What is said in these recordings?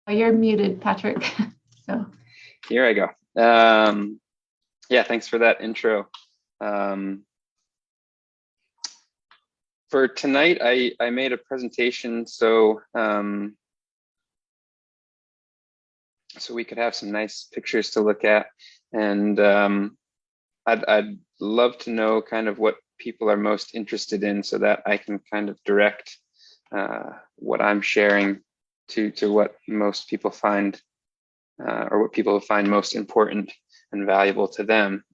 Oh, you're muted, Patrick. So Here I go. Yeah, thanks for that intro. For tonight, I made a presentation so we could have some nice pictures to look at, and I'd love to know kind of what people are most interested in, so that I can kind of direct what I'm sharing to what most people find or what people find most important and valuable to them.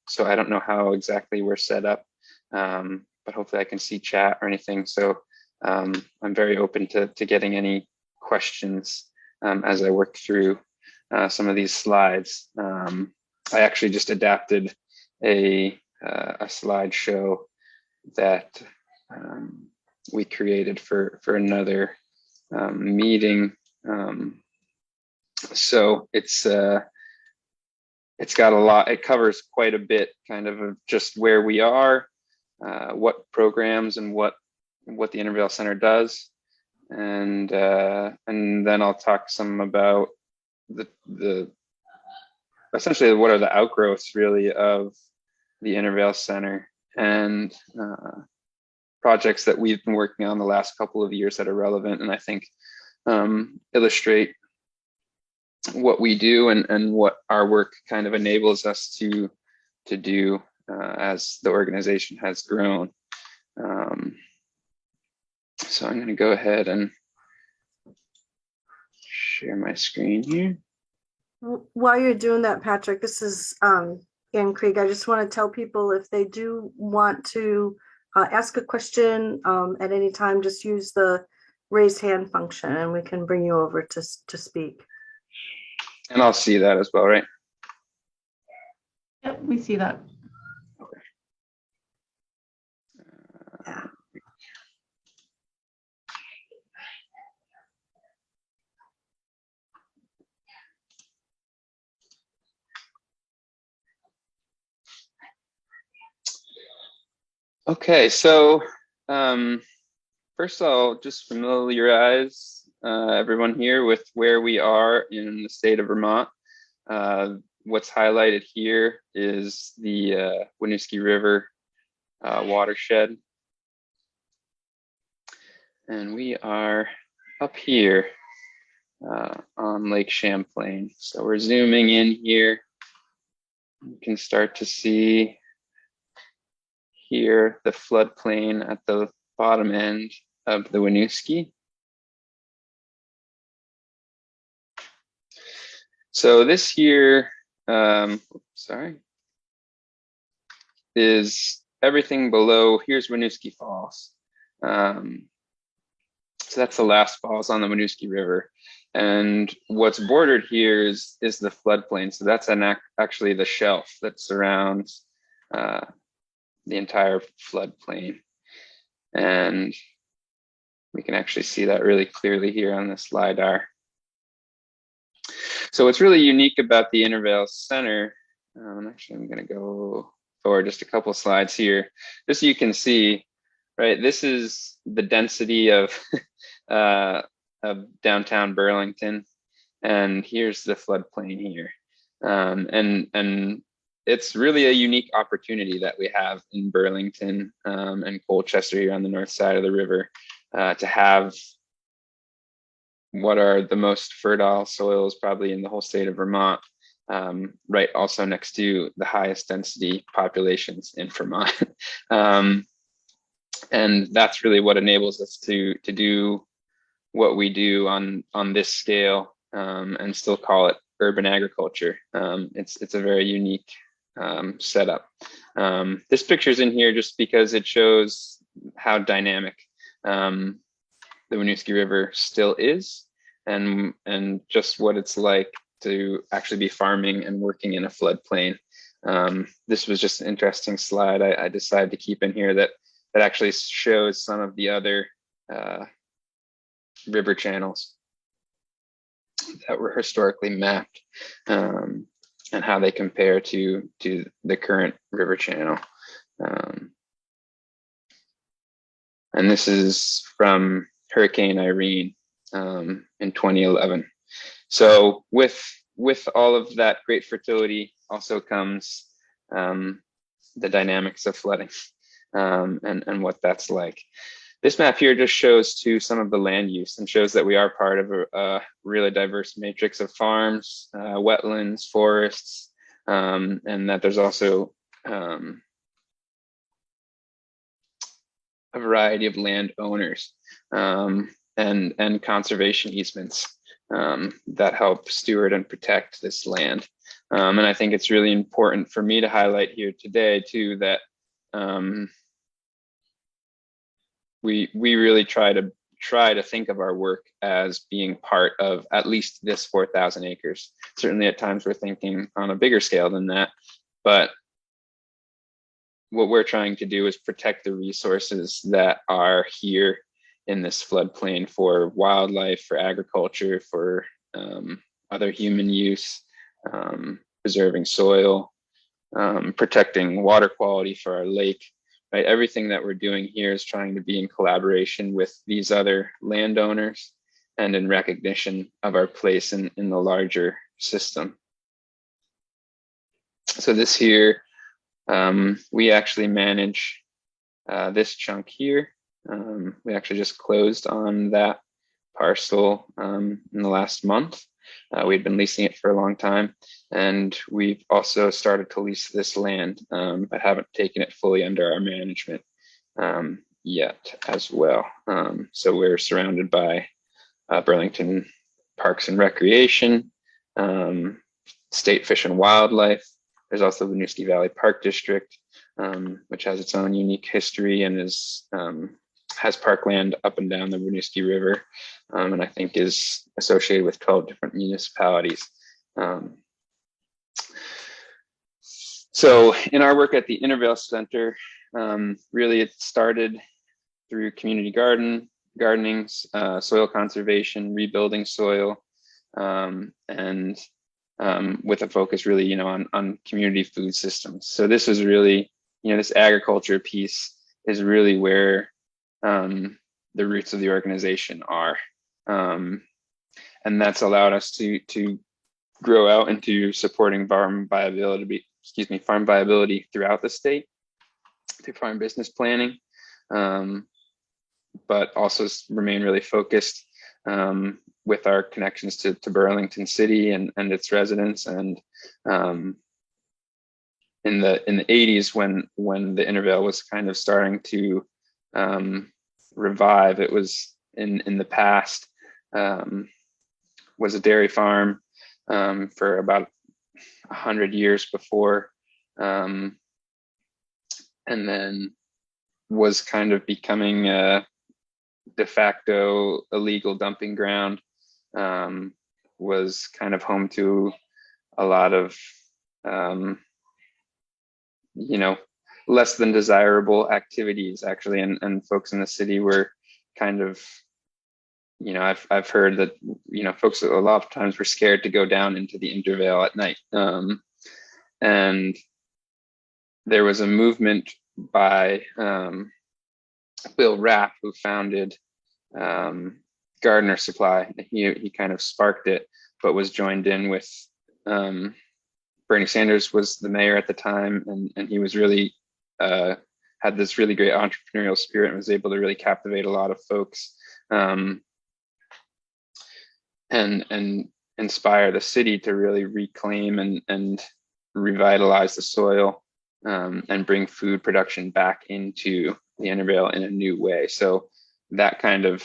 So I don't know how exactly we're set up, but hopefully I can see chat or anything. So I'm very open to getting any questions as I work through some of these slides. I actually just adapted a slideshow that we created for another meeting. So it's got a lot. It covers quite a bit, kind of just where we are, what programs and what the Intervale Center does, and then I'll talk some about the essentially what are the outgrowths really of the Intervale Center, and projects that we've been working on the last couple of years that are relevant, and I think illustrate what we do and what our work kind of enables us to do as the organization has grown. So I'm going to go ahead and share my screen here. While you're doing that, Patrick, this is Ann Krieg. I just want to tell people, if they do want to ask a question at any time, just use the raise hand function and we can bring you over to speak. And I'll see that as well, right? yep, we see that. Okay. Yeah. Okay, so first I'll just familiarize everyone here with where we are in the state of Vermont. What's highlighted here is the Winooski River watershed. And we are up here on Lake Champlain. So we're zooming in here. You can start to see here the floodplain at the bottom end of the Winooski. So this here, is everything below. Here's Winooski Falls. So that's the last falls on the Winooski River. And what's bordered here is the floodplain. So that's actually the shelf that surrounds the entire floodplain. And we can actually see that really clearly here on this LiDAR. So what's really unique about the Intervale Center, actually I'm gonna go forward just a couple slides here, just so you can see, right, this is the density of downtown Burlington, and here's the floodplain here. And it's really a unique opportunity that we have in Burlington and Colchester here on the north side of the river to have what are the most fertile soils probably in the whole state of Vermont, right also next to the highest density populations in Vermont. And that's really what enables us to do what we do on this scale and still call it urban agriculture. It's a very unique setup. This picture's in here just because it shows how dynamic the Winooski River still is, and just what it's like to actually be farming and working in a floodplain. This was just an interesting slide I decided to keep in here that actually shows some of the other river channels that were historically mapped and how they compare to the current river channel. And this is from Hurricane Irene. in 2011. So with all of that great fertility also comes the dynamics of flooding and what that's like. This map here just shows to some of the land use and shows that we are part of a really diverse matrix of farms, wetlands, forests, and that there's also a variety of landowners and conservation easements that help steward and protect this land. And I think it's really important for me to highlight here today too that we really try to think of our work as being part of at least this 4,000 acres. Certainly at times we're thinking on a bigger scale than that, but what we're trying to do is protect the resources that are here in this floodplain for wildlife, for agriculture, for other human use, preserving soil, protecting water quality for our lake. Right, everything that we're doing here is trying to be in collaboration with these other landowners and in recognition of our place in the larger system. So this here, we actually manage this chunk here. We actually just closed on that parcel in the last month. We'd been leasing it for a long time, and we've also started to lease this land, but haven't taken it fully under our management yet as well. So we're surrounded by Burlington Parks and Recreation, State Fish and Wildlife. There's also the Winooski Valley Park District, which has its own unique history and has parkland up and down the Winooski River, and I think is associated with 12 different municipalities. So in our work at the Intervale Center, really it started through community gardening, soil conservation, rebuilding soil, and with a focus really, on community food systems. So this was really, this agriculture piece is really where the roots of the organization are. And that's allowed us to grow out into supporting farm viability throughout the state through farm business planning, but also remain really focused with our connections to Burlington City and its residents. And in the 80s, when the Intervale was kind of starting to revive, it was in the past was a dairy farm for about 100 years before, and then was kind of becoming a de facto illegal dumping ground, was kind of home to a lot of less than desirable activities actually, and folks in the city were kind of, I've heard that folks a lot of times were scared to go down into the Intervale at night, and there was a movement by Bill Rapp, who founded Gardener Supply. He kind of sparked it, but was joined in with Bernie Sanders was the mayor at the time, and he was really had this really great entrepreneurial spirit and was able to really captivate a lot of folks and inspire the city to really reclaim and revitalize the soil and bring food production back into the Intervale in a new way. So that kind of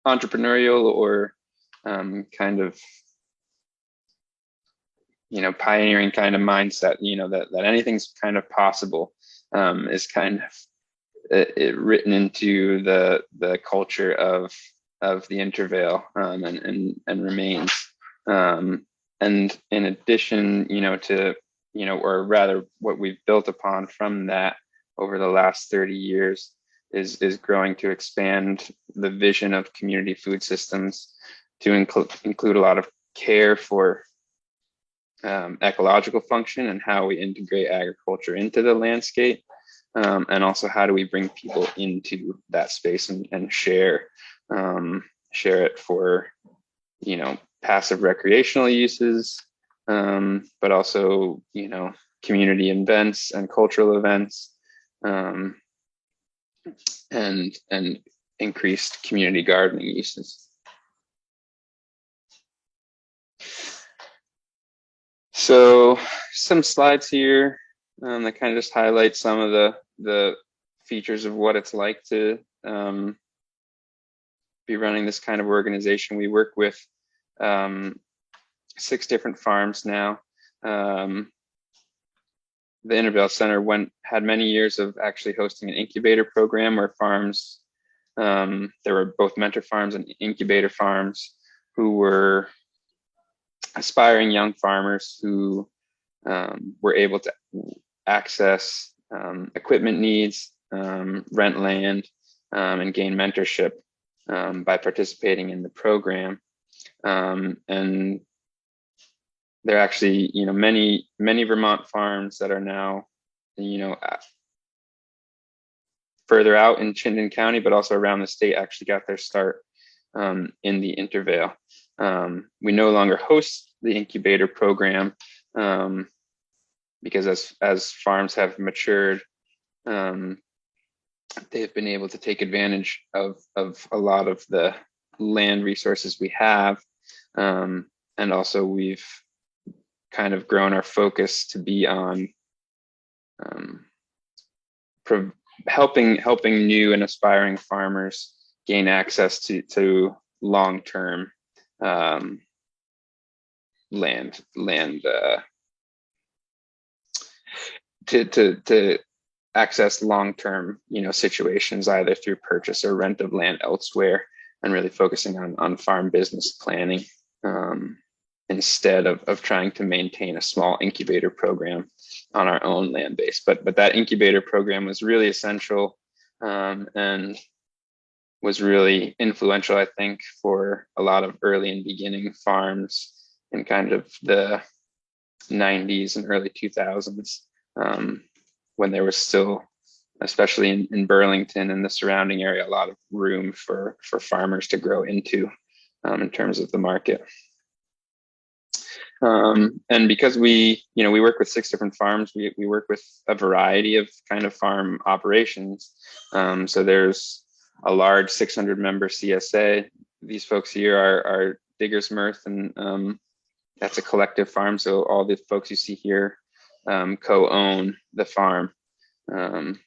entrepreneurial or kind of pioneering kind of mindset, that anything's kind of possible, is kind of written into the culture of the Intervale, and remains. And in addition, to or rather, what we've built upon from that over the last 30 years is growing to expand the vision of community food systems to include a lot of care for ecological function and how we integrate agriculture into the landscape, and also how do we bring people into that space and share it for, passive recreational uses, but also, community events and cultural events, and increased community gardening uses. So some slides here that kind of just highlight some of the features of what it's like to be running this kind of organization. We work with 6 different farms now. The Intervale Center had many years of actually hosting an incubator program where farms, there were both mentor farms and incubator farms who were aspiring young farmers who were able to access equipment needs, rent land, and gain mentorship by participating in the program. And there are actually, many Vermont farms that are now, further out in Chittenden County, but also around the state actually got their start in the Intervale. We no longer host the incubator program because as farms have matured, they've been able to take advantage of a lot of the land resources we have. And also we've kind of grown our focus to be on helping new and aspiring farmers gain access to long-term land to access long-term situations either through purchase or rent of land elsewhere, and really focusing on farm business planning instead of trying to maintain a small incubator program on our own land base. But that incubator program was really essential and was really influential, I think, for a lot of early and beginning farms in kind of the 90s and early 2000s, when there was still, especially in Burlington and the surrounding area, a lot of room for farmers to grow into in terms of the market. And because we work with 6 different farms, we work with a variety of kind of farm operations. So there's a large 600 member CSA. These folks here are Diggers Mirth, and that's a collective farm. So all the folks you see here co-own the farm. And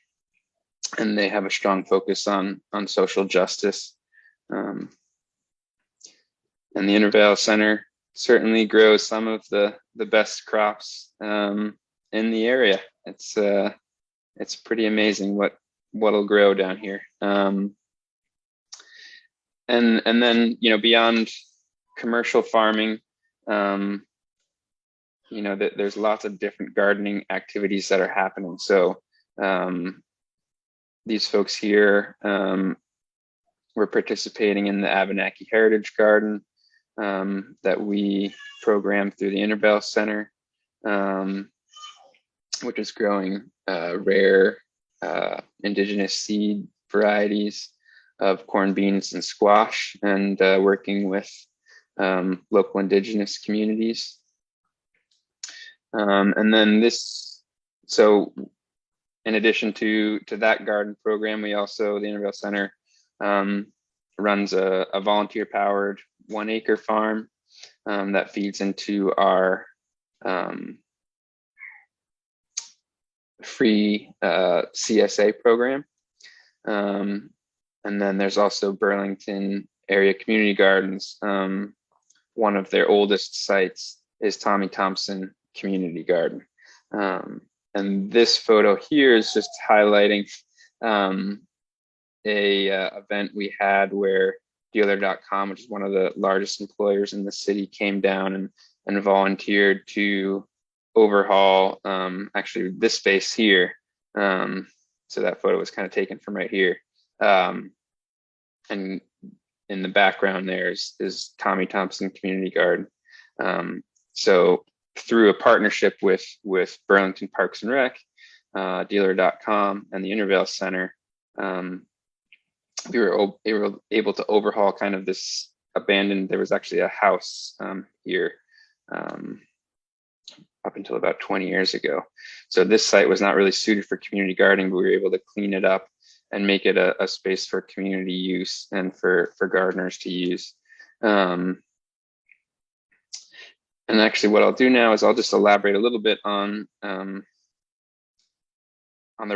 they have a strong focus on social justice. And the Intervale Center certainly grows some of the best crops in the area. It's pretty amazing what'll grow down here. And then beyond commercial farming, there's lots of different gardening activities that are happening. So these folks here were participating in the Abenaki Heritage Garden that we programmed through the Intervale Center, which is growing rare indigenous seed varieties of corn, beans, and squash, and working with local indigenous communities. And then so in addition to that garden program, we also, the Intervale Center runs a volunteer-powered 1-acre farm that feeds into our free CSA program. And then there's also Burlington Area Community Gardens. One of their oldest sites is Tommy Thompson Community Garden. And this photo here is just highlighting a event we had where dealer.com, which is one of the largest employers in the city, came down and volunteered to overhaul actually this space here. So that photo was kind of taken from right here. And in the background there is Tommy Thompson Community Garden. So through a partnership with Burlington Parks and Rec, dealer.com and the Intervale Center, we were able to overhaul kind of this abandoned, there was actually a house here up until about 20 years ago. So this site was not really suited for community gardening, but we were able to clean it up and make it a space for community use and for gardeners to use. And actually what I'll do now is I'll just elaborate a little bit on the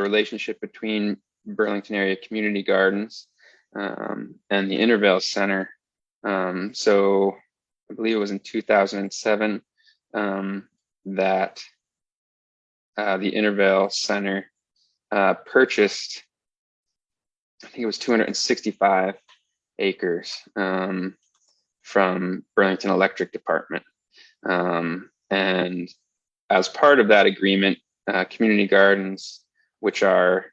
relationship between Burlington area community gardens and the Intervale Center. So I believe it was in 2007 that the Intervale Center purchased, I think it was 265 acres from Burlington Electric Department. And as part of that agreement, community gardens, which are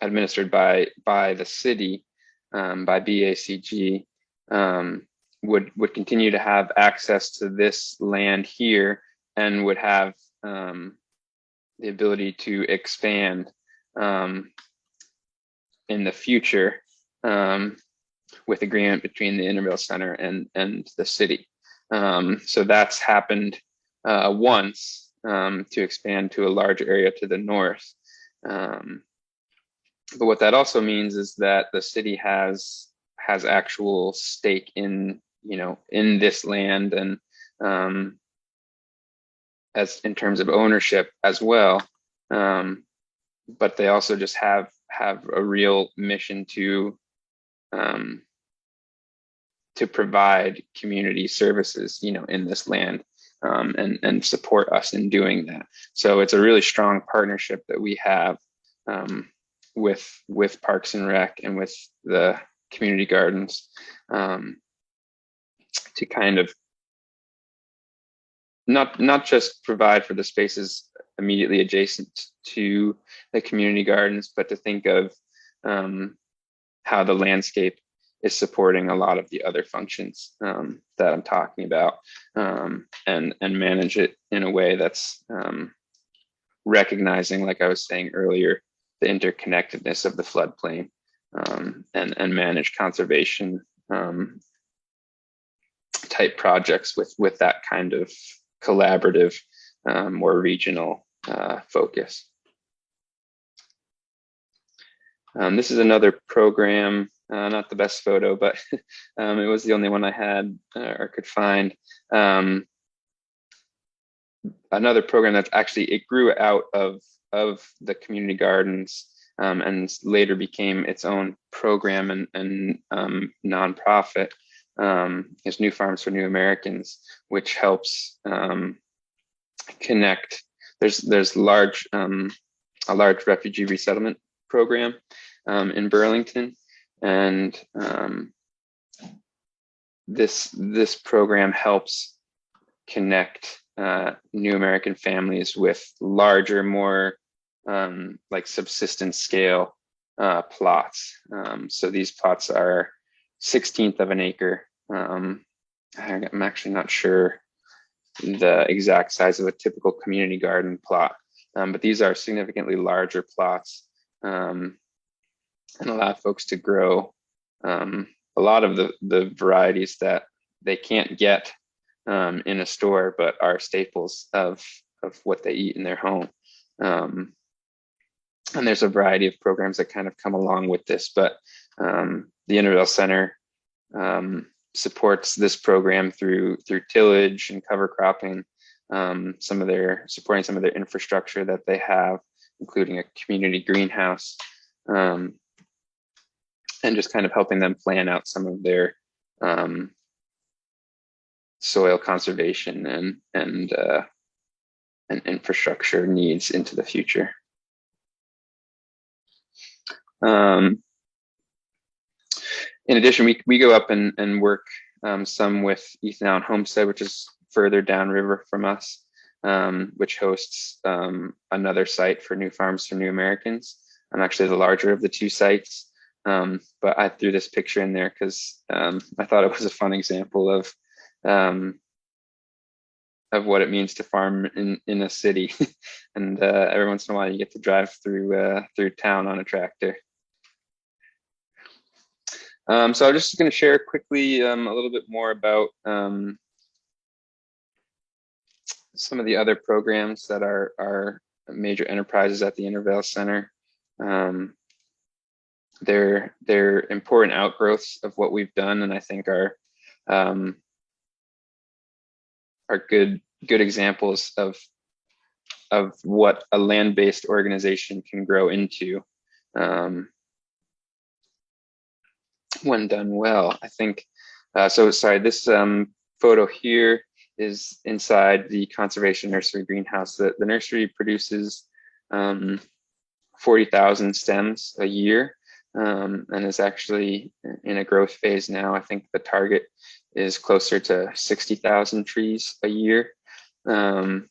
administered by the city, by BACG, would continue to have access to this land here and would have the ability to expand in the future with agreement between the Intervale Center and the city. So that's happened once to expand to a larger area to the north. But what that also means is that the city has actual stake in this land and as in terms of ownership as well. But they also just have a real mission to provide community services, in this land, and support us in doing that. So it's a really strong partnership that we have with Parks and Rec and with the community gardens to kind of not just provide for the spaces immediately adjacent to the community gardens, but to think of how the landscape is supporting a lot of the other functions that I'm talking about, and manage it in a way that's recognizing, like I was saying earlier, the interconnectedness of the floodplain, and manage conservation type projects with that kind of collaborative, more regional focus. This is another program, not the best photo, but it was the only one I had or could find. Another program that's actually, it grew out of the community gardens and later became its own program and nonprofit, is New Farms for New Americans, which helps connect. There's a large refugee resettlement program in Burlington, and this program helps connect New American families with larger, more like subsistence scale plots. So these plots are 1/16 of an acre. I'm actually not sure the exact size of a typical community garden plot, but these are significantly larger plots, and allow folks to grow a lot of the varieties that they can't get in a store, but are staples of what they eat in their home. And there's a variety of programs that kind of come along with this, but the Intervale Center supports this program through tillage and cover cropping, supporting some of their infrastructure that they have, including a community greenhouse, and just kind of helping them plan out some of their soil conservation and infrastructure needs into the future. In addition, we go up and work some with Ethan Allen Homestead, which is further downriver from us, which hosts another site for New Farms for New Americans. I'm actually the larger of the two sites, but I threw this picture in there because I thought it was a fun example of what it means to farm in a city. And every once in a while you get to drive through town on a tractor. So I'm just going to share quickly a little bit more about some of the other programs that are major enterprises at the Intervale Center. They're important outgrowths of what we've done, and I think are good examples of what a land-based organization can grow into when done well. I think so. Sorry, this photo here is inside the conservation nursery greenhouse. The nursery produces 40,000 stems a year, and is actually in a growth phase now. I think the target is closer to 60,000 trees a year. And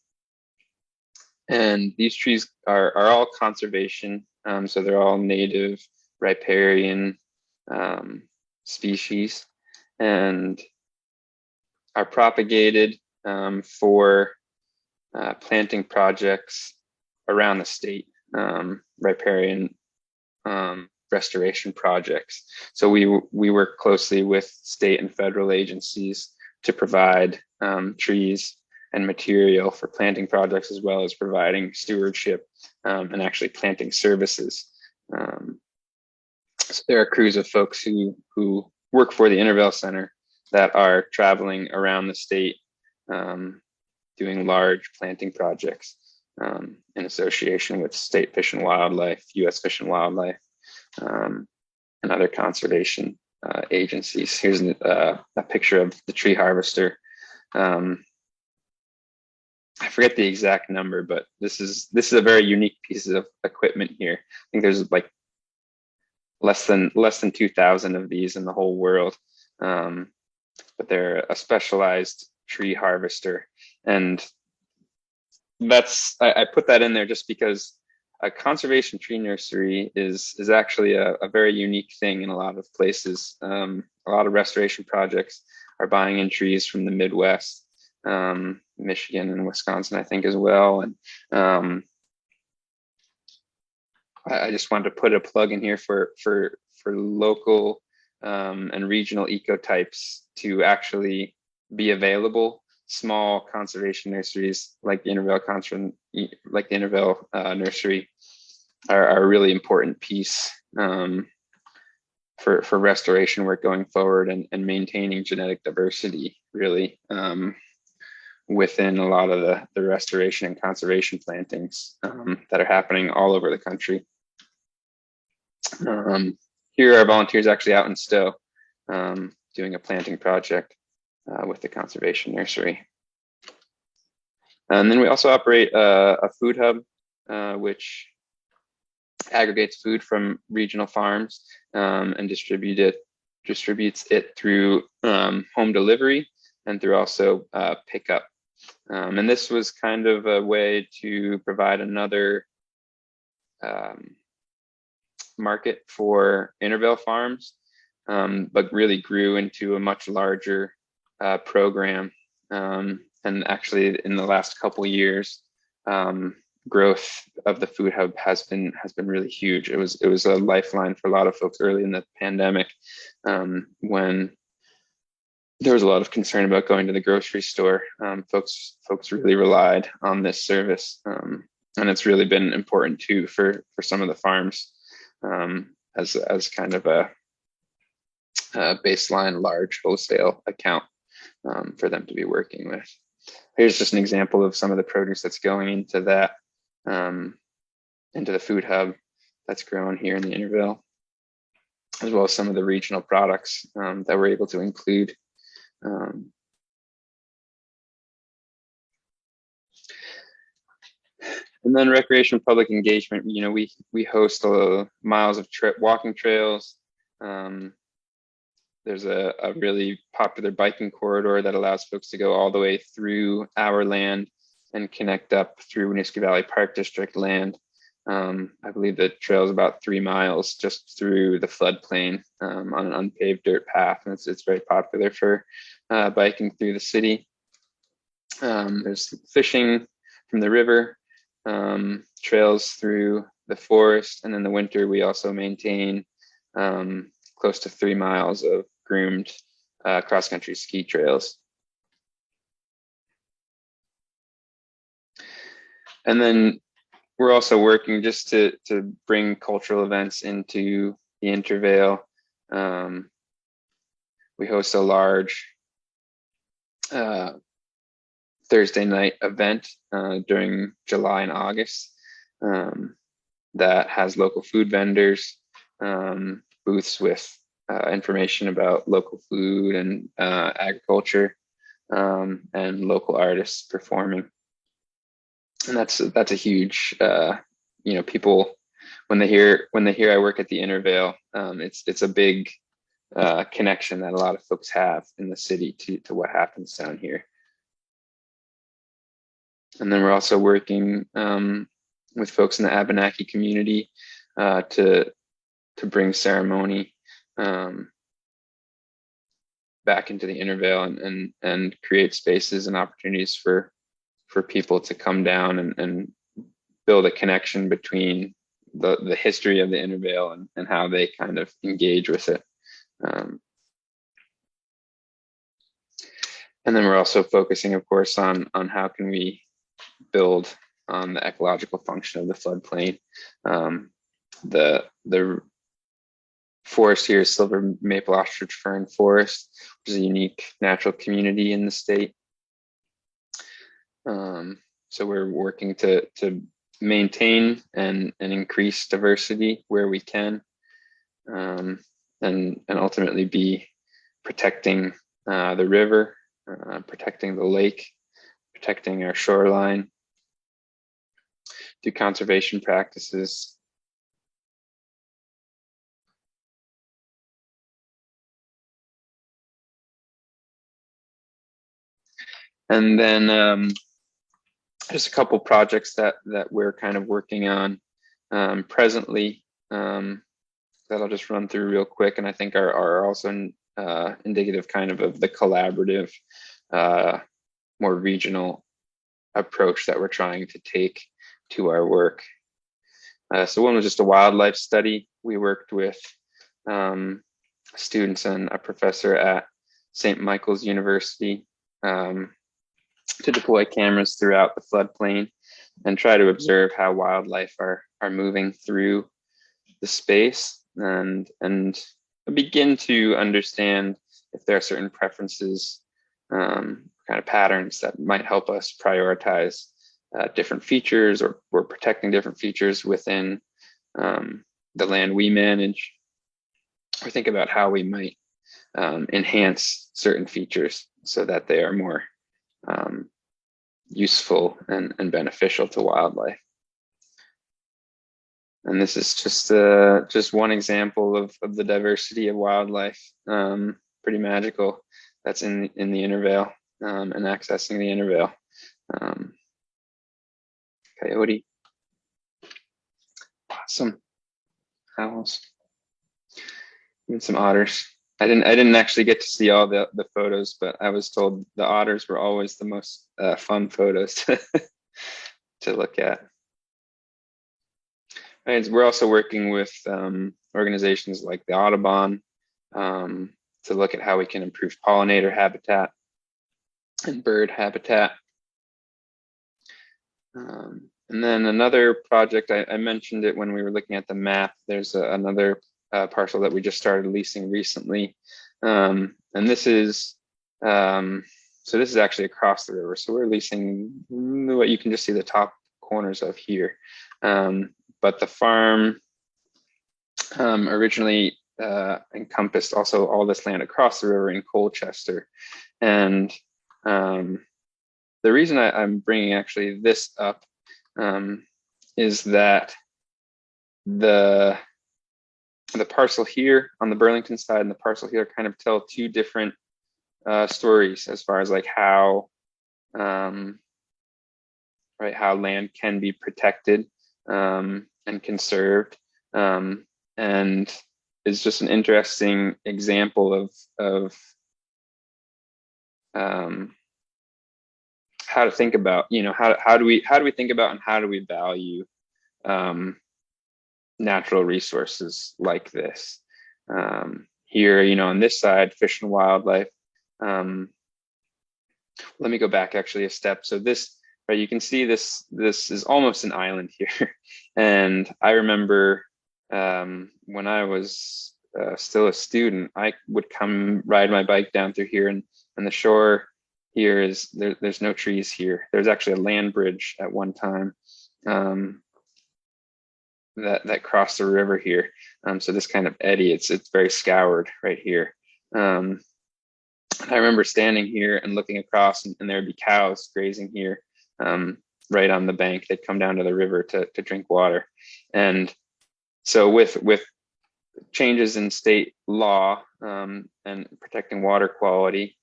these trees are all conservation, so they're all native riparian species, and are propagated for planting projects around the state, riparian restoration projects. So we work closely with state and federal agencies to provide trees and material for planting projects, as well as providing stewardship and actually planting services. So there are crews of folks who work for the Intervale Center that are traveling around the state doing large planting projects in association with state fish and wildlife, U.S. Fish and Wildlife, and other conservation agencies. Here's a picture of the tree harvester. I forget the exact number, but this is a very unique piece of equipment here. I think there's like less than 2,000 of these in the whole world, but they're a specialized tree harvester. And I put that in there just because a conservation tree nursery is actually a very unique thing in a lot of places. A lot of restoration projects are buying in trees from the Midwest, Michigan and Wisconsin, I think, as well. And I just wanted to put a plug in here for local and regional ecotypes to actually be available. Small conservation nurseries like the Intervale Nursery are a really important piece for restoration work going forward, and maintaining genetic diversity, really, within a lot of the restoration and conservation plantings that are happening all over the country. Here are volunteers actually out in Stowe doing a planting project with the conservation nursery. And then we also operate a food hub, which aggregates food from regional farms and distributes it through home delivery and through also pickup. And this was kind of a way to provide another market for Intervale farms, but really grew into a much larger program. And actually, in the last couple of years, growth of the food hub has been really huge. It was a lifeline for a lot of folks early in the pandemic, when there was a lot of concern about going to the grocery store. Folks really relied on this service, and it's really been important too for some of the farms as kind of a baseline large wholesale account for them to be working with. Here's just an example of some of the produce that's going into that, into the food hub that's grown here in the Intervale, as well as some of the regional products that we're able to include. And then recreation public engagement, we host miles of walking trails. There's a really popular biking corridor that allows folks to go all the way through our land and connect up through Winooski Valley Park District land. I believe the trail is about 3 miles just through the floodplain on an unpaved dirt path, and it's very popular for biking through the city. There's fishing from the river, trails through the forest, and in the winter we also maintain close to 3 miles of groomed cross-country ski trails. And then we're also working just to bring cultural events into the Intervale. We host a large Thursday night event during July and August that has local food vendors, booths with information about local food and agriculture, and local artists performing. And that's a huge, people when they hear I work at the Intervale, it's a big connection that a lot of folks have in the city to what happens down here. And then we're also working with folks in the Abenaki community to bring ceremony back into the Intervale and create spaces and opportunities for people to come down and build a connection between the history of the Intervale and how they kind of engage with it. And then we're also focusing, of course, on how can we build on the ecological function of the floodplain. The forest here is silver maple ostrich fern forest, which is a unique natural community in the state. So we're working to maintain and increase diversity where we can, and ultimately be protecting the river, protecting the lake, protecting our shoreline through conservation practices. And then just a couple projects that we're kind of working on presently that I'll just run through real quick, and I think are also indicative kind of the collaborative, more regional approach that we're trying to take to our work. So one was just a wildlife study. We worked with students and a professor at St. Michael's University to deploy cameras throughout the floodplain and try to observe how wildlife are moving through the space and begin to understand if there are certain preferences, kind of patterns that might help us prioritize different features or protecting different features within the land we manage, or think about how we might enhance certain features so that they are more useful and beneficial to wildlife. And this is just one example of the diversity of wildlife, pretty magical, that's in the Intervale and accessing the Intervale. Coyote, awesome, owls, even some otters. I didn't actually get to see all the photos, but I was told the otters were always the most fun photos to look at. And we're also working with organizations like the Audubon to look at how we can improve pollinator habitat and bird habitat. And then another project, I mentioned it when we were looking at the map, there's another parcel that we just started leasing recently. And this is, so this is actually across the river. So we're leasing what you can just see the top corners of here. But the farm originally encompassed also all this land across the river in Colchester. And the reason I'm bringing actually this up is that the parcel here on the Burlington side and the parcel here kind of tell two different stories as far as like how how land can be protected and conserved, and is just an interesting example of how to think about, how do we think about and how do we value natural resources like this. Here, on this side, fish and wildlife. Let me go back actually a step. So this, right, you can see this is almost an island here. And I remember when I was still a student, I would come ride my bike down through here, and the shore here is there's no trees here. There's actually a land bridge at one time that crossed the river here. So this kind of eddy, it's very scoured right here. I remember standing here and looking across, and there would be cows grazing here right on the bank. They'd come down to the river to drink water. And so with changes in state law and protecting water quality,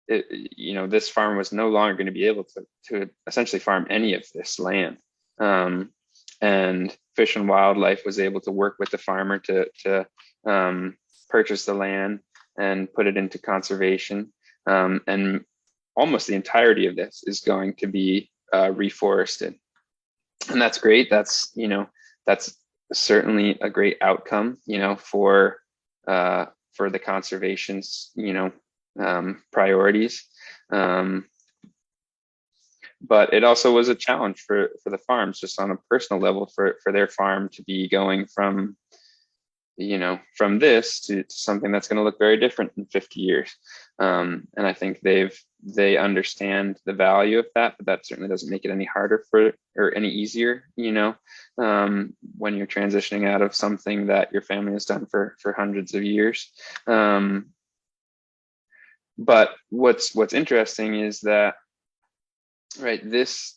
this farm was no longer going to be able to essentially farm any of this land. And Fish and Wildlife was able to work with the farmer to purchase the land and put it into conservation. And almost the entirety of this is going to be reforested. And that's great. That's certainly a great outcome, for the conservation's, priorities. But it also was a challenge for the farms, just on a personal level, for their farm to be going from this to something that's going to look very different in 50 years. And I think they understand the value of that, but that certainly doesn't make it any harder or any easier, when you're transitioning out of something that your family has done for hundreds of years. But what's interesting is that, right, this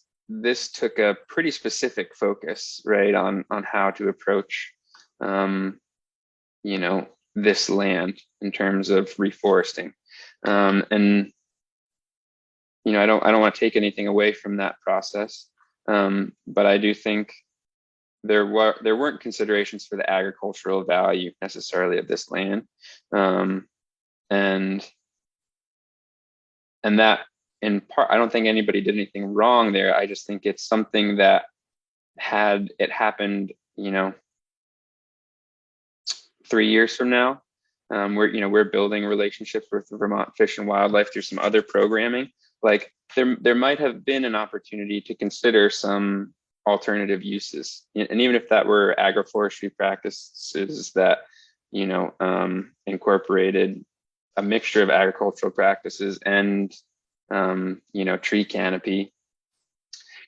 took a pretty specific focus, right, on how to approach this land in terms of reforesting. And I don't want to take anything away from that process, but I do think there weren't considerations for the agricultural value necessarily of this land, and that, in part, I don't think anybody did anything wrong there. I just think it's something that had it happened 3 years from now, we're building relationships with Vermont Fish and Wildlife through some other programming. Like there might have been an opportunity to consider some alternative uses, and even if that were agroforestry practices that incorporated a mixture of agricultural practices and tree canopy,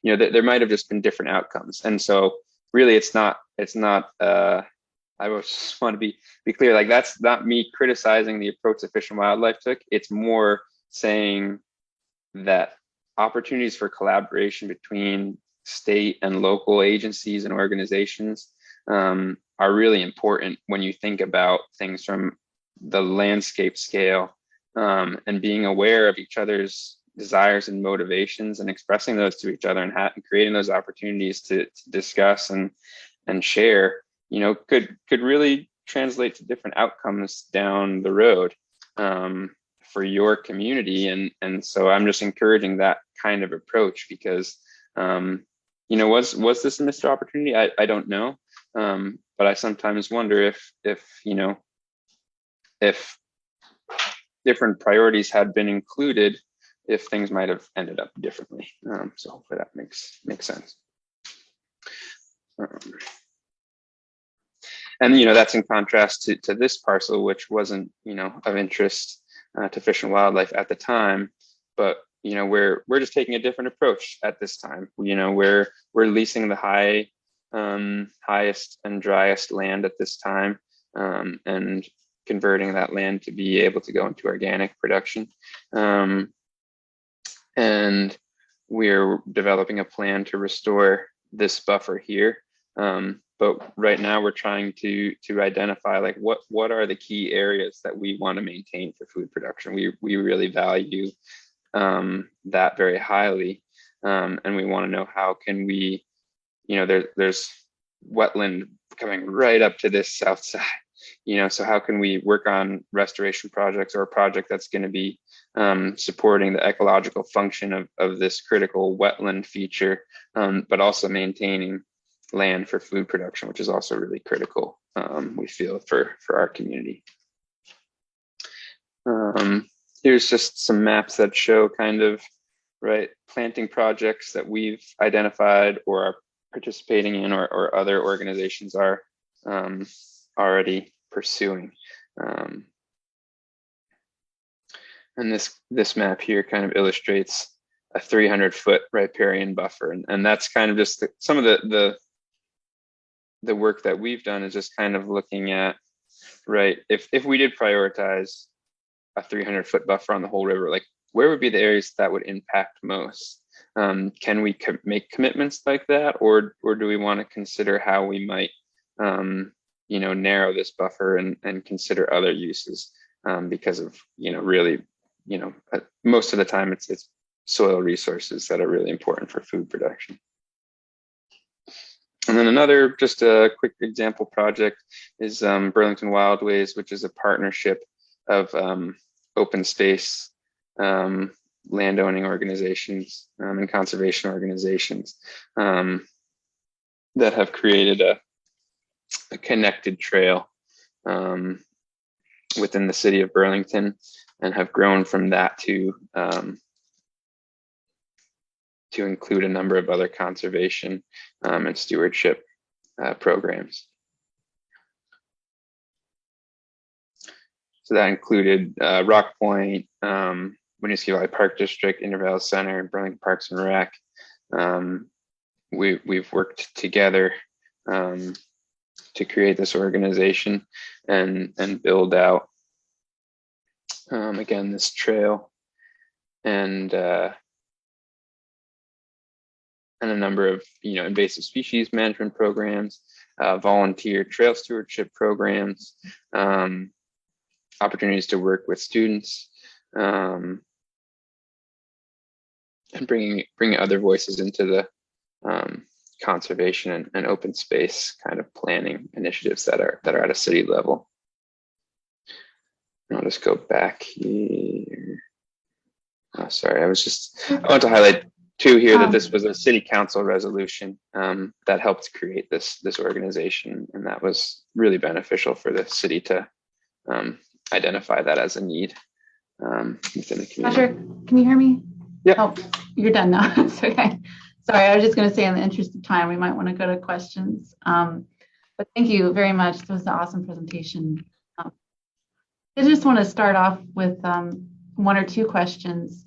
there might have just been different outcomes. And so really it's not I just want to be clear, like that's not me criticizing the approach that Fish and Wildlife took. It's more saying that opportunities for collaboration between state and local agencies and organizations are really important when you think about things from the landscape scale, and being aware of each other's desires and motivations and expressing those to each other and creating those opportunities to discuss and share, could really translate to different outcomes down the road for your community. And so I'm just encouraging that kind of approach because, was this a missed opportunity? I don't know. But I sometimes wonder if different priorities had been included, if things might have ended up differently. So hopefully that makes sense. And that's in contrast to this parcel, which wasn't of interest to Fish and Wildlife at the time, but we're just taking a different approach at this time. We're leasing the highest and driest land at this time, and converting that land to be able to go into organic production. And we're developing a plan to restore this buffer here. But right now we're trying to identify like what are the key areas that we want to maintain for food production. We really value that very highly, and we want to know how can we, there's wetland coming right up to this south side, so how can we work on restoration projects or a project that's going to be supporting the ecological function of this critical wetland feature, but also maintaining land for food production, which is also really critical, we feel, for our community. Here's just some maps that show kind of, right, planting projects that we've identified or are participating in, or other organizations are already pursuing. And this map here kind of illustrates a 300-foot riparian buffer, and that's kind of just some of the work that we've done is just kind of looking at, right, if we did prioritize a 300-foot buffer on the whole river, like where would be the areas that would impact most? Can we make commitments like that, or do we want to consider how we might narrow this buffer and consider other uses, because of really most of the time it's soil resources that are really important for food production. And then another, just a quick example project is Burlington Wildways, which is a partnership of open space landowning organizations and conservation organizations that have created a connected trail within the city of Burlington, and have grown from that to include a number of other conservation and stewardship programs. So that included Rock Point, Winooski Valley Park District, Intervale Center, Burlington Parks and Rec. We've worked together to create this organization and build out, again, this trail and a number of invasive species management programs, volunteer trail stewardship programs, opportunities to work with students, and bringing other voices into the conservation and open space kind of planning initiatives that are at a city level. And I'll just go back here. Oh, sorry, I want to highlight too here that this was a city council resolution that helped create this organization, and that was really beneficial for the city to identify that as a need within the community. Patrick, can you hear me? Yeah. Oh, you're done now. It's okay. Sorry, I was just going to say, in the interest of time, we might want to go to questions. But thank you very much. This was an awesome presentation. I just want to start off with one or two questions.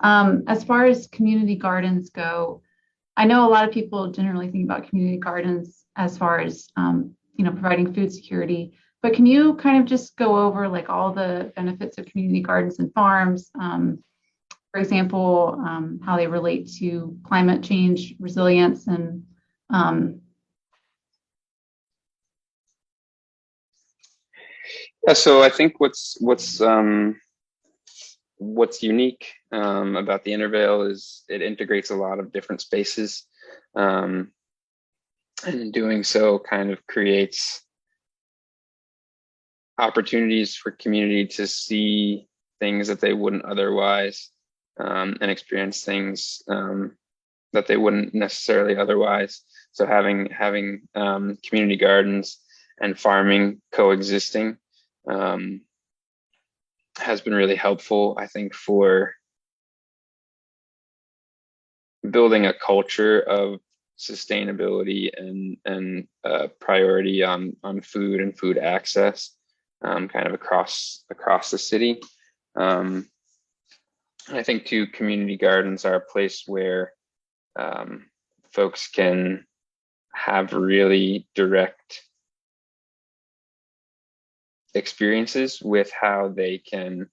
As far as community gardens go, I know a lot of people generally think about community gardens as far as providing food security, but can you kind of just go over like all the benefits of community gardens and farms? For example, how they relate to climate change resilience and yeah, so I think what's unique about the Intervale is it integrates a lot of different spaces, and in doing so kind of creates opportunities for community to see things that they wouldn't otherwise, and experience things that they wouldn't necessarily otherwise. So having community gardens and farming coexisting has been really helpful, I think, for building a culture of sustainability and priority on food and food access, kind of across the city. I think too, community gardens are a place where folks can have really direct experiences with how they can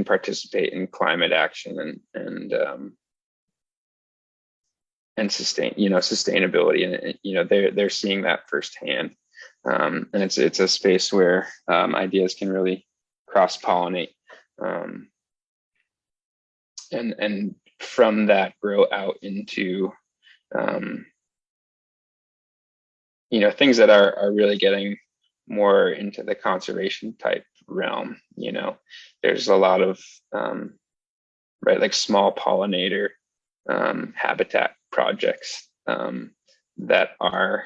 participate in climate action and sustainability, and they're seeing that firsthand, and it's a space where ideas can really cross-pollinate, and from that grow out into things that are really getting more into the conservation type realm. You know, there's a lot of right, like small pollinator habitat projects that are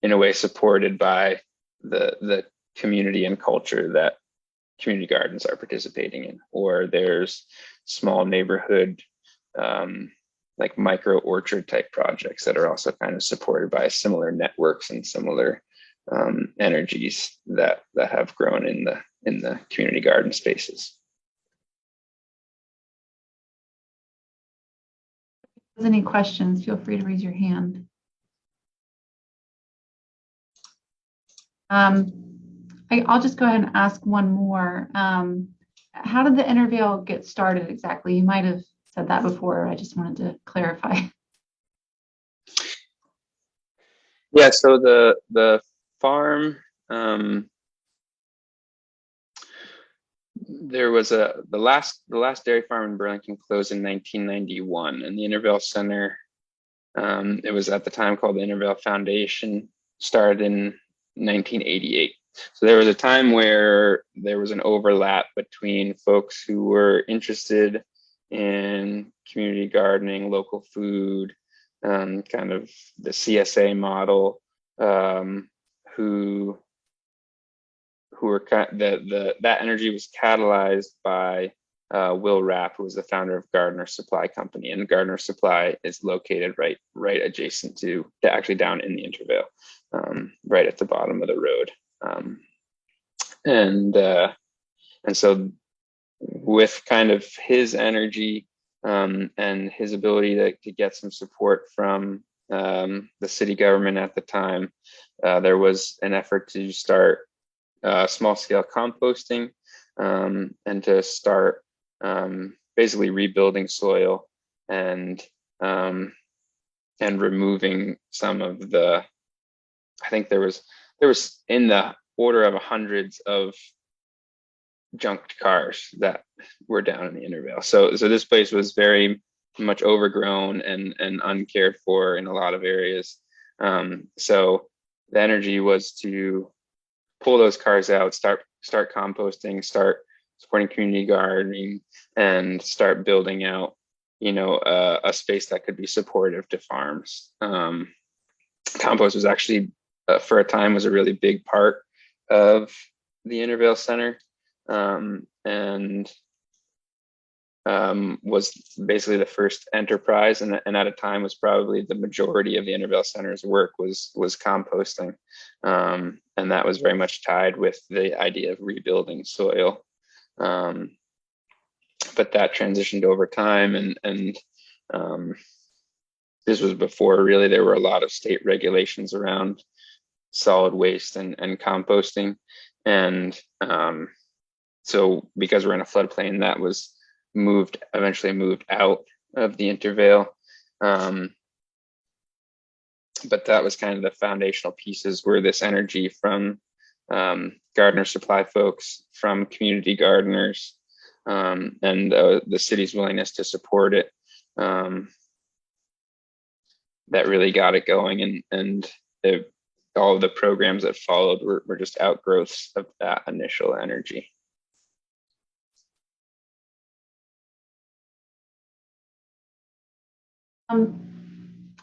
in a way supported by the community and culture that community gardens are participating in. Or there's small neighborhood like micro orchard type projects that are also kind of supported by similar networks and similar energies that have grown in the community garden spaces. If there's any questions, feel free to raise your hand. I'll just go ahead and ask one more. How did the intervale get started exactly? You might have said that before. I just wanted to clarify. Yeah, so the farm, there was the last dairy farm in Burlington closed in 1991, and the Intervale Center, it was at the time called the Intervale Foundation, started in 1988. So there was a time where there was an overlap between folks who were interested in community gardening, local food, kind of the CSA model, who were that energy was catalyzed by Will Rapp, who was the founder of Gardner Supply Company, and Gardner Supply is located right adjacent to actually down in the Intervale, right at the bottom of the road, and so with kind of his energy and his ability to get some support from the city government at the time, there was an effort to start small scale composting and to start basically rebuilding soil and removing some of the, I think there was in the order of hundreds of junked cars that were down in the Intervale. So this place was very much overgrown and uncared for in a lot of areas. So the energy was to pull those cars out, start composting, start supporting community gardening, and start building out, a space that could be supportive to farms. Compost was actually, for a time, was a really big part of the Intervale Center, and was basically the first enterprise, and at a time was probably the majority of the Intervale Center's work was composting, and that was very much tied with the idea of rebuilding soil. But that transitioned over time, and this was before really there were a lot of state regulations around solid waste and composting, and so because we're in a floodplain, that was eventually moved out of the Intervale. But that was kind of the foundational pieces, were this energy from Gardner Supply folks, from community gardeners, and the city's willingness to support it, that really got it going. And all of the programs that followed were just outgrowths of that initial energy.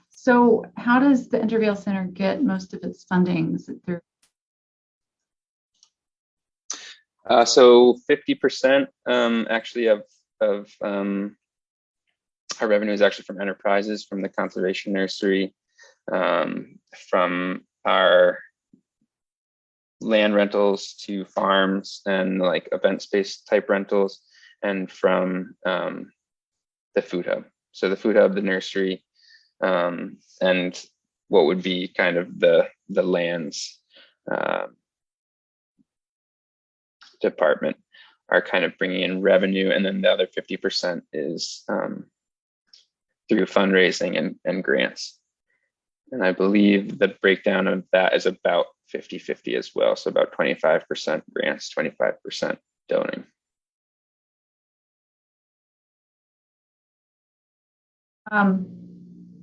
So how does the Intervale Center get most of its funding? Is it through? So 50% actually of our revenue is actually from enterprises, from the conservation nursery, from our land rentals to farms and like event space type rentals, and from the food hub. So the food hub, the nursery, and what would be kind of the lands department are kind of bringing in revenue, and then the other 50% is through fundraising and grants. And I believe the breakdown of that is about 50-50 as well. So about 25% grants, 25% donating.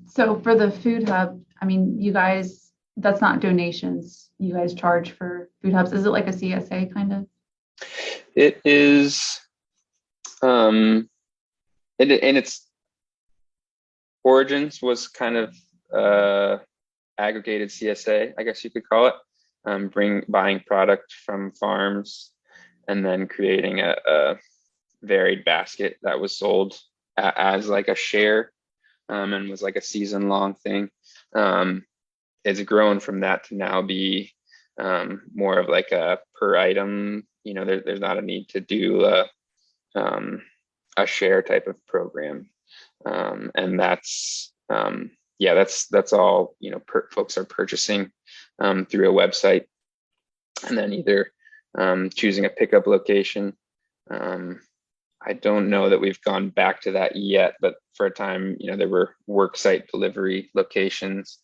So for the food hub, I mean, you guys that's not donations. You guys charge for food hubs. Is it like a CSA kind of? It is, in its origins was kind of aggregated CSA, I guess you could call it. Buying product from farms and then creating a varied basket that was sold as like a share, and was like a season long thing. It's grown from that to now be more of like a per item. There's not a need to do a share type of program, and that's that's all folks are purchasing through a website, and then either choosing a pickup location. I don't know that we've gone back to that yet, but for a time, there were work site delivery locations,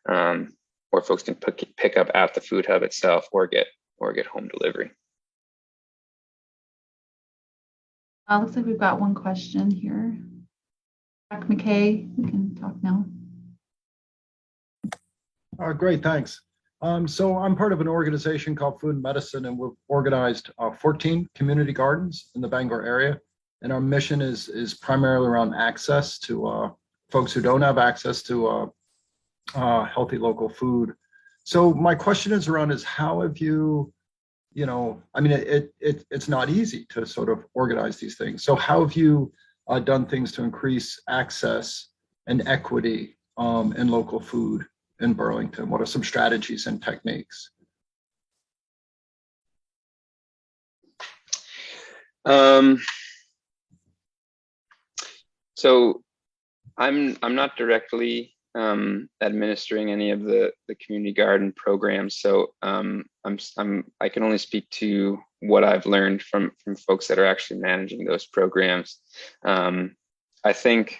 or folks can pick up at the food hub itself or get home delivery. Looks like we've got one question here. Jack McKay, we can talk now. Great, thanks. So I'm part of an organization called Food and Medicine, and we've organized 14 community gardens in the Bangor area. And our mission is primarily around access to folks who don't have access to healthy local food. So my question is how have you, I mean, it's not easy to sort of organize these things. So how have you done things to increase access and equity in local food in Burlington? What are some strategies and techniques? So I'm not directly administering any of the community garden programs. So I can only speak to what I've learned from folks that are actually managing those programs. I think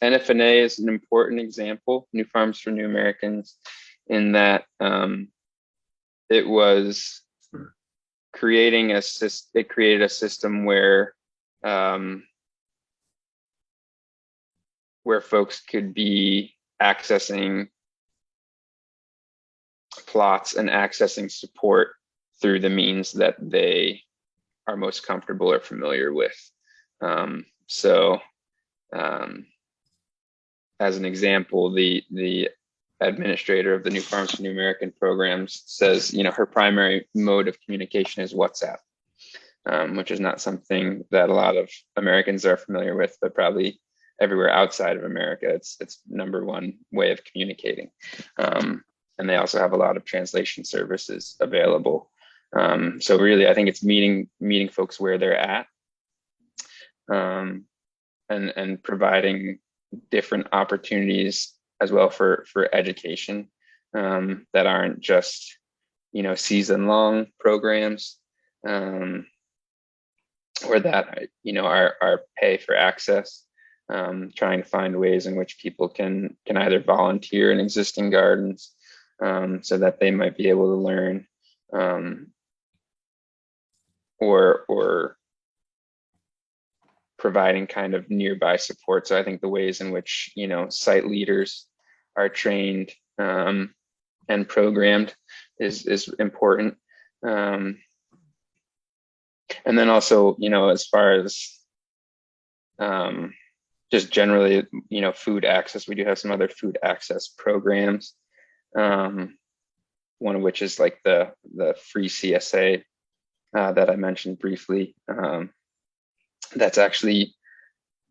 NFNA is an important example, New Farms for New Americans, in that it was creating it created a system where folks could be accessing plots and accessing support through the means that they are most comfortable or familiar with. As an example, the administrator of the New Farms for New American programs says, her primary mode of communication is WhatsApp, which is not something that a lot of Americans are familiar with, but probably everywhere outside of America, it's number one way of communicating. And they also have a lot of translation services available. So really, I think it's meeting folks where they're at, and providing different opportunities as well for education, that aren't just season long programs, or that are pay for access. Trying to find ways in which people can either volunteer in existing gardens, so that they might be able to learn, or providing kind of nearby support. So I think the ways in which site leaders are trained and programmed is important. And then also, as far as just generally, food access, we do have some other food access programs. One of which is like the free CSA that I mentioned briefly. That's actually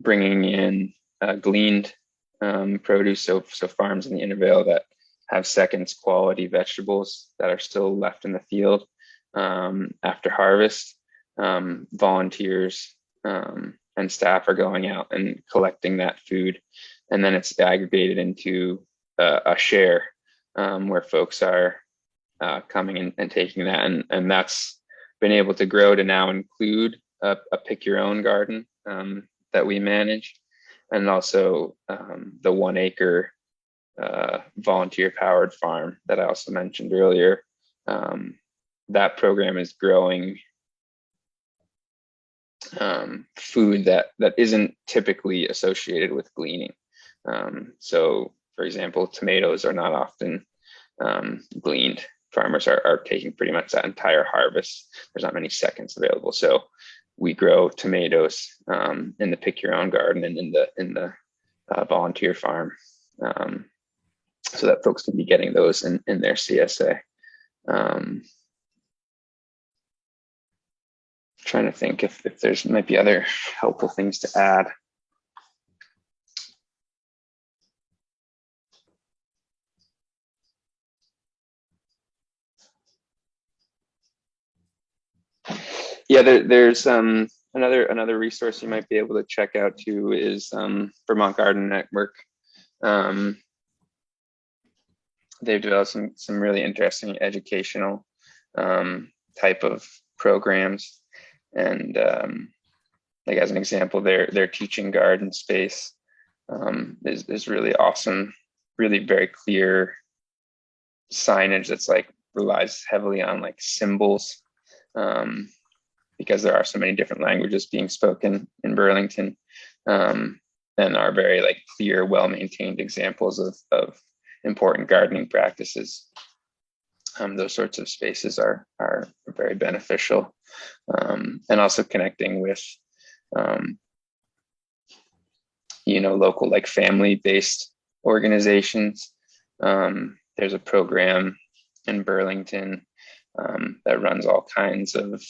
bringing in gleaned produce, so farms in the Intervale that have seconds quality vegetables that are still left in the field after harvest. Volunteers and staff are going out and collecting that food, and then it's aggregated into a share, where folks are coming and taking that, and that's been able to grow to now include a pick your own garden that we manage, and also the 1 acre volunteer powered farm that I also mentioned earlier. That program is growing food that isn't typically associated with gleaning. So for example, tomatoes are not often gleaned. Farmers are taking pretty much that entire harvest. There's not many seconds available. So we grow tomatoes in the pick your own garden and in the volunteer farm, so that folks can be getting those in their CSA. Trying to think if there's might be other helpful things to add. Yeah, there's another resource you might be able to check out too is Vermont Garden Network. They've developed some really interesting educational type of programs, and like as an example, their teaching garden space is really awesome, really very clear signage that's like relies heavily on like symbols, because there are so many different languages being spoken in Burlington, and are very like clear, well-maintained examples of important gardening practices. Those sorts of spaces are very beneficial, and also connecting with local like family-based organizations. There's a program in Burlington that runs all kinds of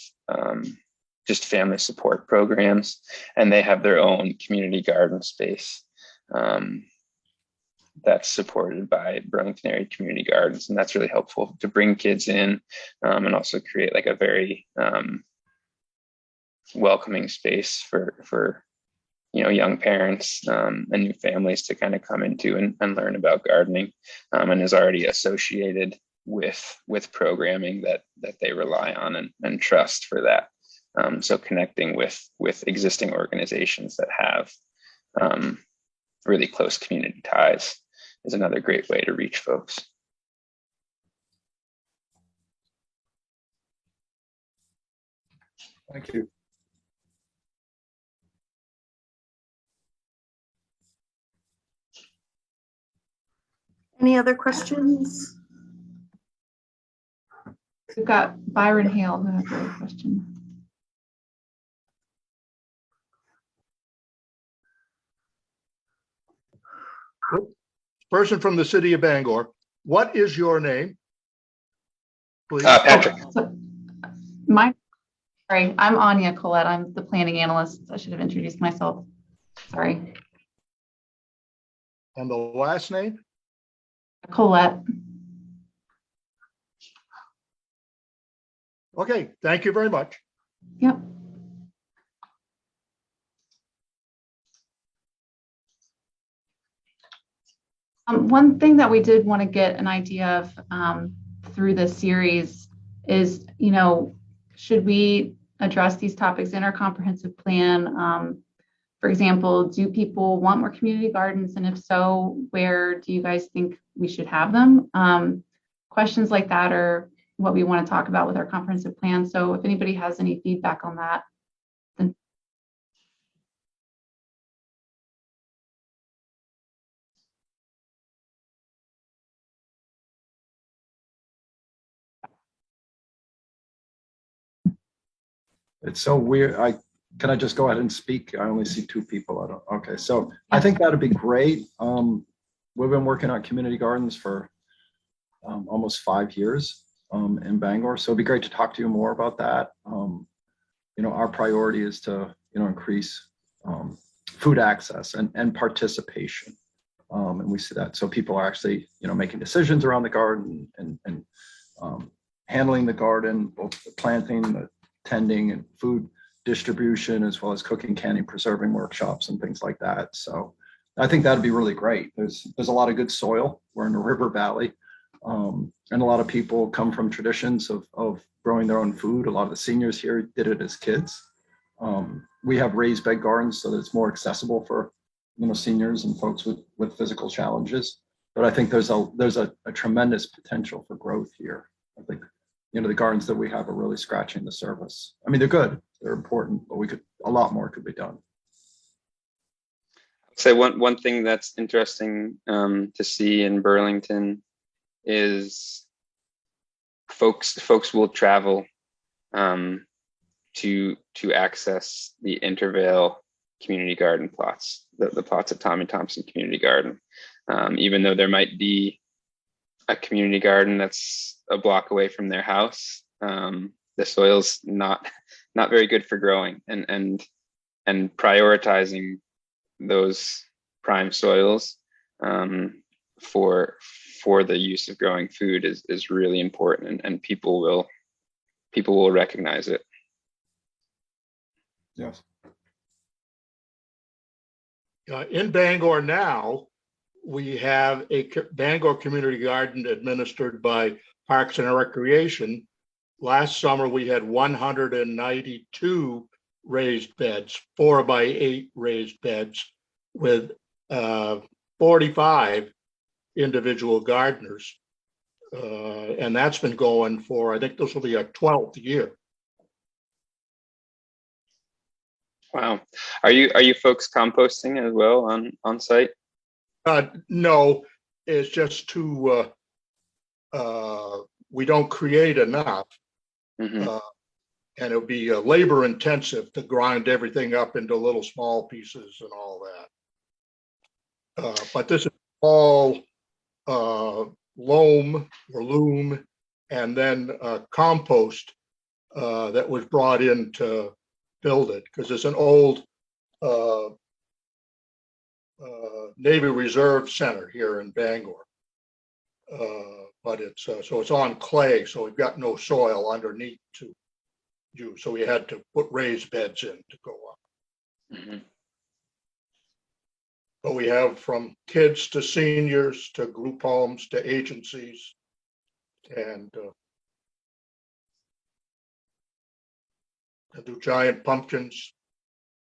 just family support programs, and they have their own community garden space that's supported by Burlington Area Community Gardens, and that's really helpful to bring kids in, and also create like a very welcoming space for young parents and new families to kind of come into and learn about gardening, and is already associated with programming that they rely on and trust for that. So connecting with existing organizations that have really close community ties is another great way to reach folks. Thank you. Any other questions? We've got Byron Hale who has a question. Person from the city of Bangor. What is your name? Please. Patrick. Sorry, I'm Anya Colette. I'm the planning analyst. I should have introduced myself. Sorry. And the last name? Colette. Okay, thank you very much. Yep. One thing that we did want to get an idea of through this series is, should we address these topics in our comprehensive plan? For example, do people want more community gardens? And if so, where do you guys think we should have them? Questions like that are what we want to talk about with our comprehensive plan. So if anybody has any feedback on that, then. It's so weird. Can I just go ahead and speak? I only see two people. Okay. So I think that'd be great. We've been working on community gardens for almost 5 years in Bangor. So it'd be great to talk to you more about that. Our priority is to, increase food access and participation. And we see that. So people are actually, making decisions around the garden and handling the garden, both the planting, the tending, and food distribution, as well as cooking, canning, preserving workshops and things like that. So I think that'd be really great. There's a lot of good soil. We're in a river valley, and a lot of people come from traditions of growing their own food. A lot of the seniors here did it as kids. We have raised bed gardens so that it's more accessible for seniors and folks with physical challenges. But I think there's a tremendous potential for growth here. I think the gardens that we have are really scratching the surface. I mean, they're good, they're important, but a lot more could be done. So one thing that's interesting to see in Burlington is folks will travel to access the Intervale Community Garden plots, the plots at Tommy Thompson Community Garden, even though there might be a community garden that's a block away from their house. The soil's not very good for growing, and prioritizing those prime soils for the use of growing food is really important, and people will recognize it. Yes. In Bangor now, we have a Bangor Community Garden administered by Parks and Recreation. Last summer, we had 192 raised beds, 4x8 raised beds with 45 individual gardeners. And that's been going for, I think this will be our 12th year. Wow. Are you folks composting as well on site? No, it's just too, we don't create enough. Mm-hmm. And it would be labor intensive to grind everything up into little small pieces and all that. But this is all loam or loam, and then compost that was brought in to build it, because it's an old Navy Reserve Center here in Bangor. But it's so it's on clay, so we've got no soil underneath to use. So we had to put raised beds in to go up. Mm-hmm. But we have from kids to seniors to group homes to agencies, and do giant pumpkins,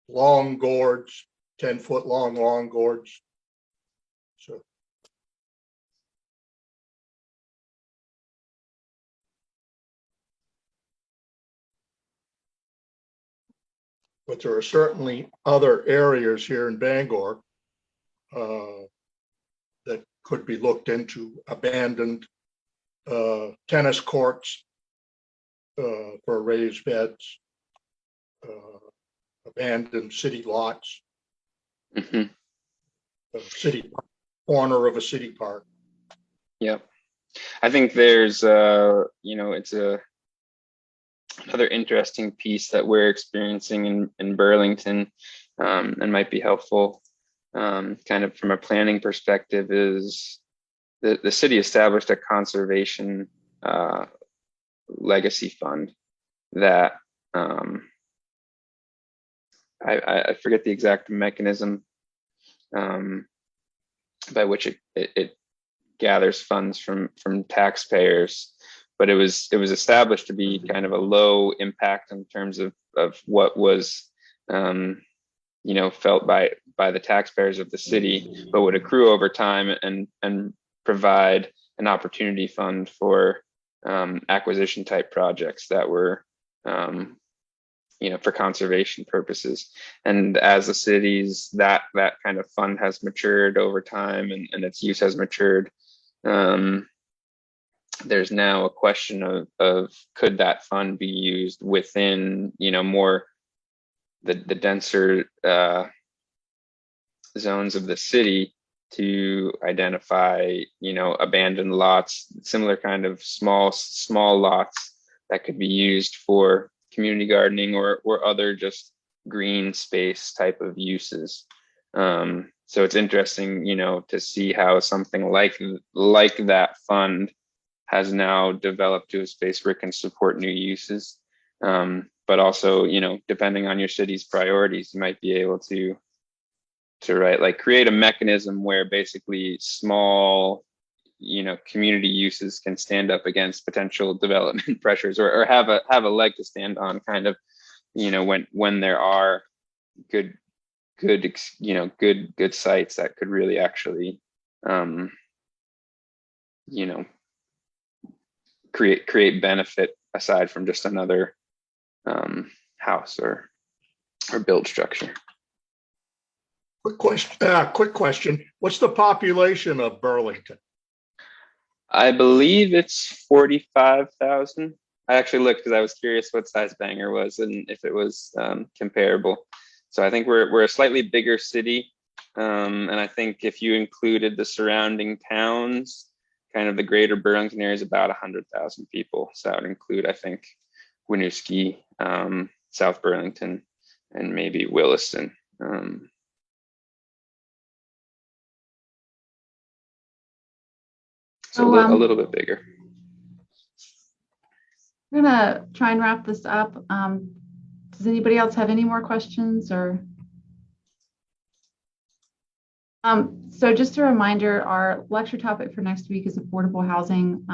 long gourds, 10-foot long gourds. So. But there are certainly other areas here in Bangor that could be looked into. Abandoned tennis courts for raised beds, abandoned city lots, Mm-hmm. a city corner of a city park. Yep. I think there's it's another interesting piece that we're experiencing in Burlington, and might be helpful kind of from a planning perspective, is the city established a conservation legacy fund that I forget the exact mechanism by which it gathers funds from taxpayers, but it was established to be kind of a low impact in terms of what was felt by the taxpayers of the city, but would accrue over time and provide an opportunity fund for acquisition type projects that were for conservation purposes. And as the cities, that kind of fund has matured over time, and its use has matured, there's now a question of could that fund be used within more the denser zones of the city to identify abandoned lots, similar kind of small lots that could be used for community gardening or other just green space type of uses. So it's interesting, to see how something like that fund has now developed to a space where it can support new uses. But also, depending on your city's priorities, you might be able to create a mechanism where basically small, community uses can stand up against potential development pressures, or have a leg to stand on, kind of, when there are good sites that could really actually, create benefit aside from just another house or built structure. Quick question. What's the population of Burlington? I believe it's 45,000. I actually looked because I was curious what size Bangor was and if it was comparable. So I think we're a slightly bigger city. And I think if you included the surrounding towns, kind of the greater Burlington area is about 100,000 people. So that would include, I think, Winooski, South Burlington, and maybe Williston. So a little bit bigger. We're gonna try and wrap this up. Does anybody else have any more questions or? So just a reminder, our lecture topic for next week is affordable housing.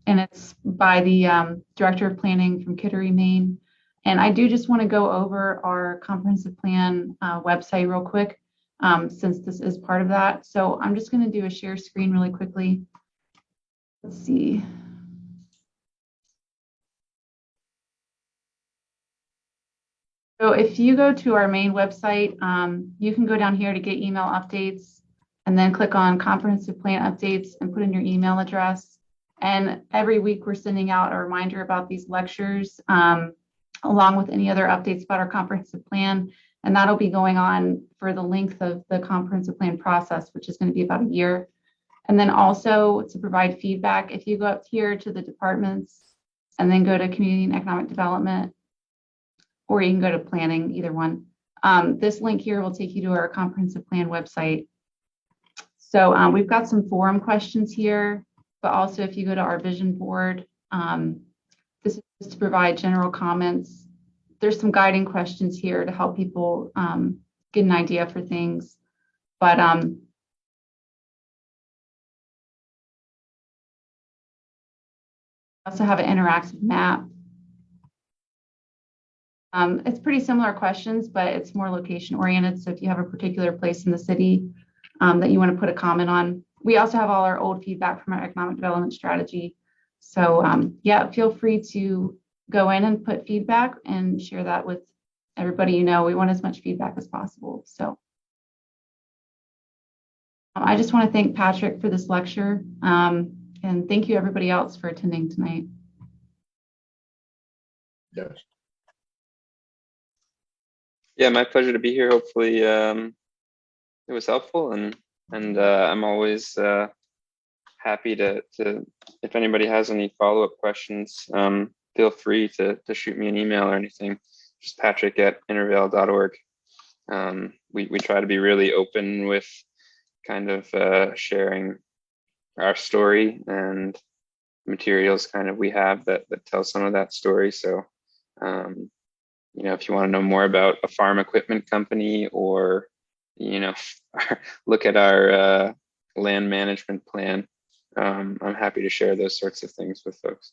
And it's by the Director of Planning from Kittery, Maine. And I do just want to go over our comprehensive plan website real quick, since this is part of that. So I'm just going to do a share screen really quickly. Let's see. So if you go to our main website, you can go down here to get email updates and then click on comprehensive plan updates and put in your email address. And every week we're sending out a reminder about these lectures, along with any other updates about our comprehensive plan. And that'll be going on for the length of the comprehensive plan process, which is going to be about a year. And then also to provide feedback, if you go up here to the departments and then go to community and economic development, or you can go to planning, either one. This link here will take you to our comprehensive plan website. So we've got some forum questions here, but also if you go to our vision board, this is to provide general comments. There's some guiding questions here to help people get an idea for things. But I also have an interactive map. It's pretty similar questions, but it's more location oriented. So if you have a particular place in the city that you want to put a comment on, we also have all our old feedback from our economic development strategy. So yeah, feel free to go in and put feedback and share that with everybody you know. We want as much feedback as possible. So I just want to thank Patrick for this lecture, and thank you everybody else for attending tonight. Yes. Yeah, my pleasure to be here. Hopefully it was helpful, and I'm always happy to if anybody has any follow-up questions, feel free to shoot me an email or anything. Just patrick@intervale.org. We try to be really open with kind of sharing our story and materials kind of we have that tell some of that story. So you know, if you want to know more about a farm equipment company, or you know, look at our land management plan, I'm happy to share those sorts of things with folks.